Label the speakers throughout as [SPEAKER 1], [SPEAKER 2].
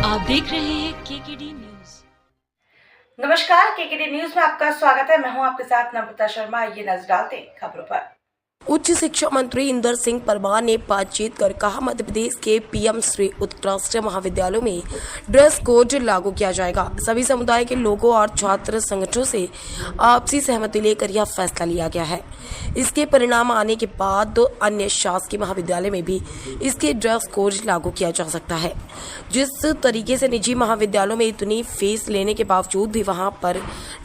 [SPEAKER 1] आप देख रहे हैं केकेडी न्यूज।
[SPEAKER 2] नमस्कार, केकेडी न्यूज में आपका स्वागत है। मैं हूं आपके साथ नम्रता शर्मा। ये नजर डालते हैं खबरों पर।
[SPEAKER 3] उच्च शिक्षा मंत्री इंदर सिंह परमार ने बातचीत कर कहा, मध्य प्रदेश के पीएम श्री उत्कृष्ट महाविद्यालयों में ड्रेस कोड लागू किया जाएगा। सभी समुदाय के लोगों और छात्र संगठनों से आपसी सहमति लेकर यह फैसला लिया गया है। इसके परिणाम आने के बाद 2 अन्य शासकीय महाविद्यालय में भी इसके ड्रेस कोड लागू किया जा सकता है। जिस तरीके से निजी महाविद्यालयों में इतनी फीस लेने के बावजूद भी वहां पर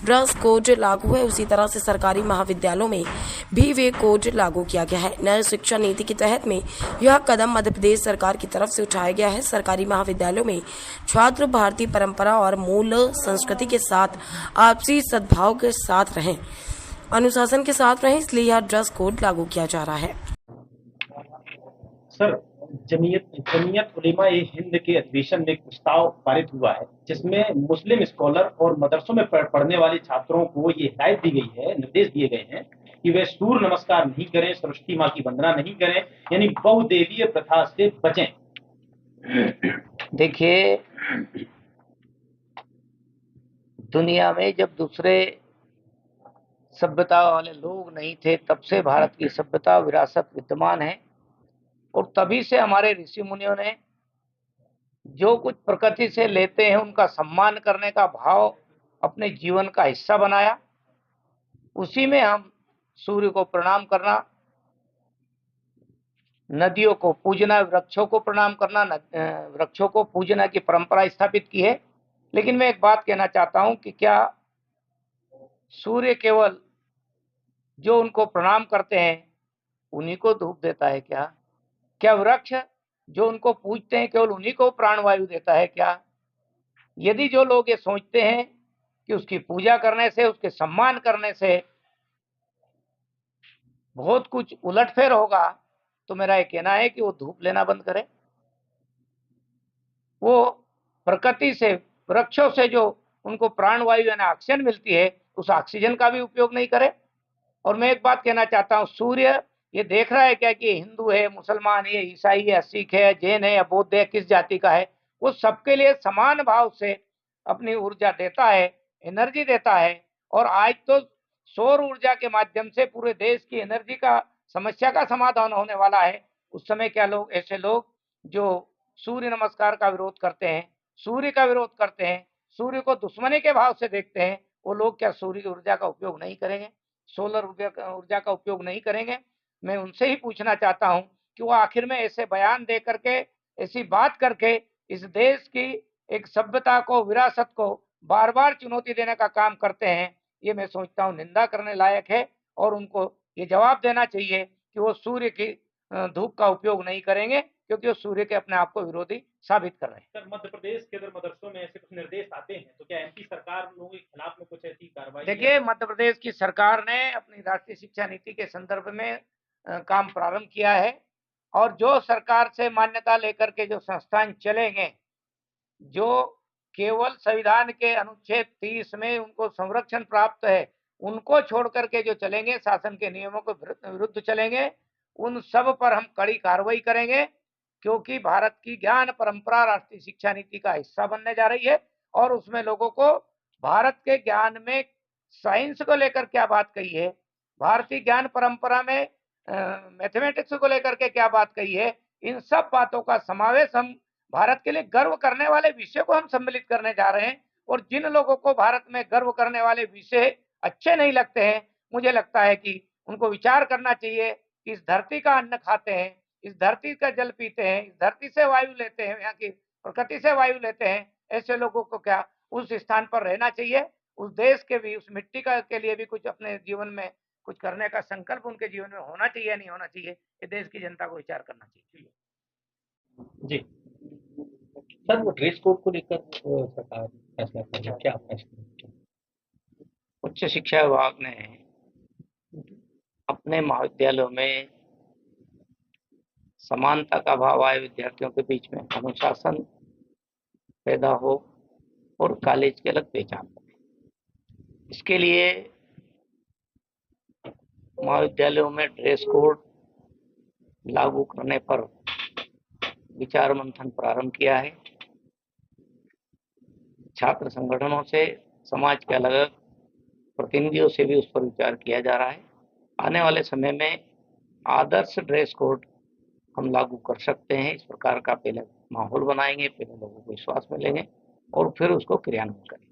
[SPEAKER 3] ड्रेस कोड लागू है, उसी तरह से सरकारी महाविद्यालयों में भी वे कोड लागू किया गया है। नई शिक्षा नीति के तहत में यह कदम मध्य प्रदेश सरकार की तरफ से उठाया गया है। सरकारी महाविद्यालयों में छात्र भारतीय परंपरा और मूल संस्कृति के साथ आपसी सद्भाव के साथ रहें, अनुशासन के साथ रहें, इसलिए यह ड्रेस कोड लागू किया जा रहा है।
[SPEAKER 4] सर, जमीयत उलेमा-ए-हिंद के अधिवेशन में एक प्रस्ताव पारित हुआ है, जिसमें मुस्लिम स्कॉलर और मदरसों में पढ़ने वाले छात्रों को ये हिदायत दी गई है, निर्देश दिए गए हैं कि वे सूर्य नमस्कार नहीं करें, सरस्वती माँ की वंदना नहीं करें, यानी बहुदेवीय प्रथा से बचें।
[SPEAKER 5] देखिए, दुनिया में जब दूसरे सभ्यता वाले लोग नहीं थे, तब से भारत की सभ्यता विरासत विद्यमान है और तभी से हमारे ऋषि मुनियों ने जो कुछ प्रकृति से लेते हैं उनका सम्मान करने का भाव अपने जीवन का हिस्सा बनाया। उसी में हम सूर्य को प्रणाम करना, नदियों को पूजना, वृक्षों को प्रणाम करना, वृक्षों को पूजना की परंपरा स्थापित की है। लेकिन मैं एक बात कहना चाहता हूं कि क्या सूर्य केवल जो उनको प्रणाम करते हैं उन्हीं को धूप देता है क्या? क्या वृक्ष जो उनको पूजते हैं केवल उन्हीं को प्राणवायु देता है क्या? यदि जो लोग ये सोचते हैं कि उसकी पूजा करने से, उसके सम्मान करने से बहुत कुछ उलटफेर होगा, तो मेरा ये कहना है कि वो धूप लेना बंद करे। वो प्रकृति से, वृक्षों से जो उनको प्राणवायु यानी ऑक्सीजन मिलती है, उस ऑक्सीजन का भी उपयोग नहीं करे। और मैं एक बात कहना चाहता हूँ, सूर्य ये देख रहा है क्या कि हिंदू है, मुसलमान है, ईसाई है, सिख है, जैन है या बौद्ध है, किस जाति का है, वो सबके लिए समान भाव से अपनी ऊर्जा देता है, एनर्जी देता है। और आज तो सौर ऊर्जा के माध्यम से पूरे देश की एनर्जी का समस्या का समाधान होने वाला है। उस समय क्या लोग, ऐसे लोग जो सूर्य नमस्कार का विरोध करते हैं, सूर्य का विरोध करते हैं, सूर्य को दुश्मनी के भाव से देखते हैं, वो लोग क्या सूर्य ऊर्जा का उपयोग नहीं करेंगे, सोलर ऊर्जा का उपयोग नहीं करेंगे? मैं उनसे ही पूछना चाहता हूं कि वो आखिर में ऐसे बयान दे करके, ऐसी बात करके इस देश की एक सभ्यता को, विरासत को बार बार चुनौती देने का काम करते हैं। ये मैं सोचता हूँ निंदा करने लायक है और उनको ये जवाब देना चाहिए कि वो सूर्य की धूप का उपयोग नहीं करेंगे, क्योंकि वो सूर्य के अपने आप को विरोधी साबित कर रहे हैं।
[SPEAKER 4] सर, मध्य प्रदेश के अंदर मदरसों में ऐसे कुछ निर्देश आते हैं, तो क्या एमपी सरकार लोगों के खिलाफ में कुछ ऐसी कार्रवाई?
[SPEAKER 5] देखिए, मध्य प्रदेश की सरकार ने अपनी राष्ट्रीय शिक्षा नीति के संदर्भ में काम प्रारंभ किया है और जो सरकार से मान्यता लेकर के जो संस्थान चलेंगे, जो केवल संविधान के अनुच्छेद 30 में उनको संरक्षण प्राप्त है, उनको छोड़ करके जो चलेंगे, शासन के नियमों के विरुद्ध चलेंगे, उन सब पर हम कड़ी कार्रवाई करेंगे, क्योंकि भारत की ज्ञान परंपरा राष्ट्रीय शिक्षा नीति का हिस्सा बनने जा रही है और उसमें लोगों को भारत के ज्ञान में साइंस को लेकर क्या बात कही है, भारतीय ज्ञान परंपरा में मैथमेटिक्स को लेकर के क्या बात कही है, इन सब बातों का समावेश हम भारत के लिए गर्व करने वाले विषय को हम सम्मिलित करने जा रहे हैं। और जिन लोगों को भारत में गर्व करने वाले विषय अच्छे नहीं लगते हैं, मुझे लगता है कि उनको विचार करना चाहिए कि इस धरती का अन्न खाते हैं, इस धरती का जल पीते हैं, इस धरती से वायु लेते हैं, यहाँ की प्रकृति से वायु लेते हैं, ऐसे लोगों को क्या उस स्थान पर रहना चाहिए? उस देश के भी, उस मिट्टी का के लिए भी कुछ अपने जीवन में कुछ करने का संकल्प उनके जीवन में होना चाहिए, नहीं होना चाहिए, ये देश की जनता को विचार करना चाहिए।
[SPEAKER 4] जी सर, वो ड्रेस कोड को लेकर सरकार फैसला कर रही है, क्या फैसला?
[SPEAKER 5] उच्च शिक्षा विभाग ने अपने महाविद्यालयों में समानता का भाव आए, विद्यार्थियों के बीच में अनुशासन पैदा हो और कॉलेज की अलग पहचान बने, इसके लिए महाविद्यालयों में ड्रेस कोड लागू करने पर विचार मंथन प्रारंभ किया है। छात्र संगठनों से, समाज के अलग अलग प्रतिनिधियों से भी उस पर विचार किया जा रहा है। आने वाले समय में आदर्श ड्रेस कोड हम लागू कर सकते हैं। इस प्रकार का पहले माहौल बनाएंगे, पहले लोगों को विश्वास मिलेंगे और फिर उसको क्रियान्वयन करेंगे।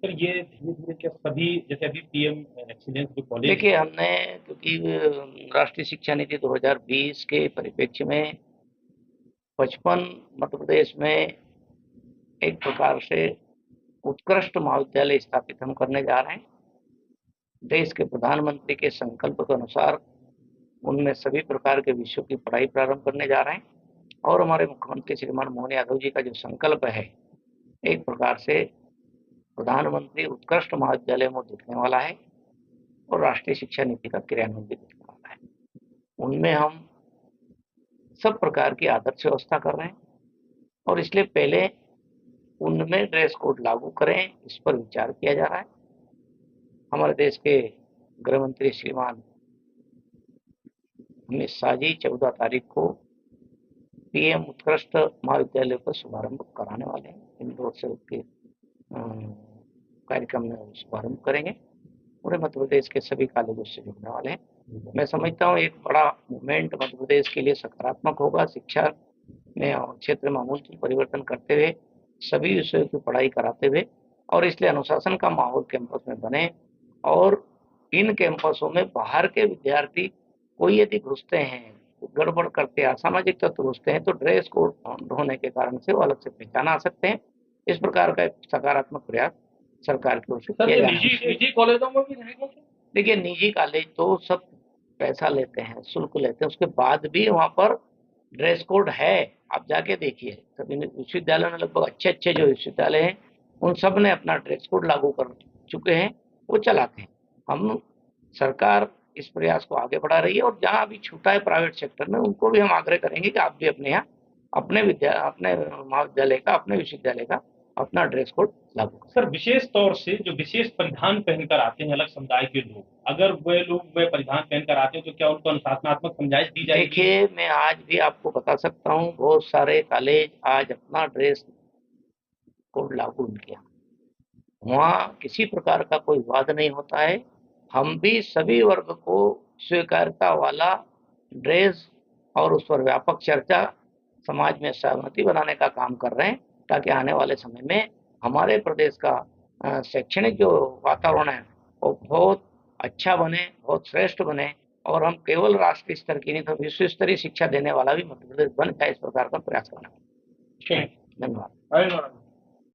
[SPEAKER 4] सर ये धीरे धीरे क्या सभी, जैसे अभी पीएम एक्सीलेंस जो कॉलेज,
[SPEAKER 5] देखिए, हमने क्योंकि राष्ट्रीय शिक्षा नीति 2020 के परिप्रेक्ष्य में 55 मध्य प्रदेश में एक प्रकार से उत्कृष्ट महाविद्यालय स्थापित हम करने जा रहे हैं। देश के प्रधानमंत्री के संकल्प के अनुसार उनमें सभी प्रकार के विषयों की पढ़ाई प्रारंभ करने जा रहे हैं और हमारे मुख्यमंत्री श्रीमान मोहन यादव जी का जो संकल्प है, एक प्रकार से प्रधानमंत्री उत्कृष्ट महाविद्यालय में दिखने वाला है और राष्ट्रीय शिक्षा नीति का क्रियान्वयन भी दिखने वाला है। उनमें हम सब प्रकार की आदर्श व्यवस्था कर रहे हैं और इसलिए पहले उनमें ड्रेस कोड लागू करें, इस पर विचार किया जा रहा है। हमारे देश के गृह मंत्री श्रीमान अमित शाह जी 14 तारीख को पीएम उत्कृष्ट महाविद्यालय का शुभारंभ कराने वाले हैं। इंदौर से उसके कार्यक्रम में शुभारंभ करेंगे। पूरे मध्य प्रदेश के सभी कॉलेजों से जुड़ने वाले हैं। मैं समझता हूँ एक बड़ा मूवमेंट मध्य प्रदेश के लिए सकारात्मक होगा। शिक्षा में क्षेत्र में आमूल परिवर्तन करते हुए सभी विषयों की पढ़ाई कराते हुए, और इसलिए अनुशासन का माहौल कैंपस में बने और इन कैंपसों में बाहर के विद्यार्थी कोई यदि घुसते हैं, गड़बड़ करते हैं, असामाजिक तत्व घुसते हैं, तो ड्रेस कोड होने के कारण से वो अलग से पहचान आ सकते हैं। इस प्रकार का एक सकारात्मक प्रयास सरकार की ओर से किया जा रहा है।
[SPEAKER 4] निजी कॉलेजों में भी रहेगा?
[SPEAKER 5] देखिए, निजी कॉलेज तो सब पैसा लेते हैं, शुल्क लेते हैं, उसके बाद भी वहाँ पर ड्रेस कोड है। आप जाके देखिए, सभी विश्वविद्यालयों में लगभग अच्छे जो विश्वविद्यालय हैं उन सब ने अपना ड्रेस कोड लागू कर चुके हैं, वो चलाते हैं। हम सरकार इस प्रयास को आगे बढ़ा रही है और जहाँ अभी छूटा है प्राइवेट सेक्टर में, उनको भी हम आग्रह करेंगे कि आप भी अपने यहाँ अपने महाविद्यालय का, अपने विश्वविद्यालय का अपना ड्रेस कोड लागू करें।
[SPEAKER 4] सर विशेष तौर से जो विशेष परिधान पहनकर आते हैं अलग समुदाय के लोग, अगर वे लोग वे परिधान पहनकर आते हैं तो क्या उनको अनुशासनात्मक समझाइश दी जाएगी?
[SPEAKER 5] देखिए, मैं आज भी आपको बता सकता हूँ, बहुत सारे कॉलेज आज अपना ड्रेस कोड लागू नहीं किया। वहाँ किसी प्रकार का कोई विवाद नहीं होता है। हम भी सभी वर्ग को स्वीकार्यता वाला ड्रेस और उस पर व्यापक चर्चा, समाज में सहमति बनाने का काम कर रहे हैं, ताकि आने वाले समय में हमारे प्रदेश का शैक्षणिक जो वातावरण है वो बहुत अच्छा बने, बहुत श्रेष्ठ बने और हम केवल राष्ट्रीय स्तर की नहीं तो विश्व स्तरीय शिक्षा देने वाला भी मध्य प्रदेश बन जाए, इस प्रकार का प्रयास करना है।
[SPEAKER 4] ठीक,
[SPEAKER 5] धन्यवाद।